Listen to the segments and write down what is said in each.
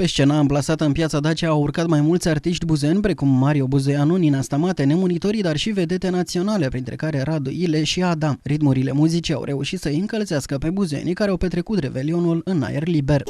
Pe scena amplasată în piața Dacia au urcat mai mulți artiști buzeni, precum Mario Buzeanu, Nina Stamate, Nemunitorii, dar și vedete naționale, printre care Radu Ile și Adam. Ritmurile muzicii au reușit să îi încălzească pe buzenii care au petrecut Revelionul în aer liber.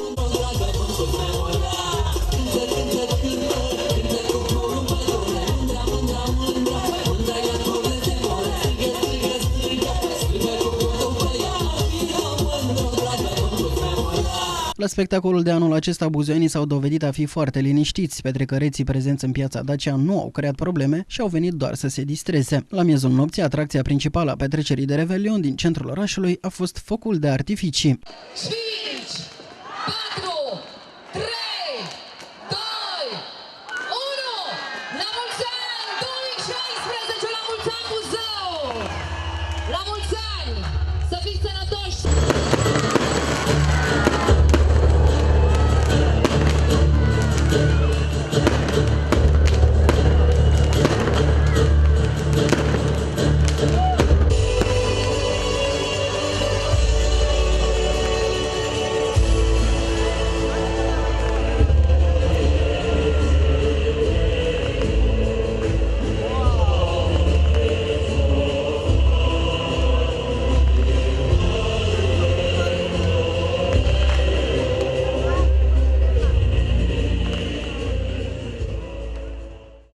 La spectacolul de anul acesta, buzenii s-au dovedit a fi foarte liniștiți. Petrecăreții prezenți în piața Dacia nu au creat probleme și au venit doar să se distreze. La miezul nopții, atracția principală a petrecerii de Revelion din centrul orașului a fost focul de artificii. 5,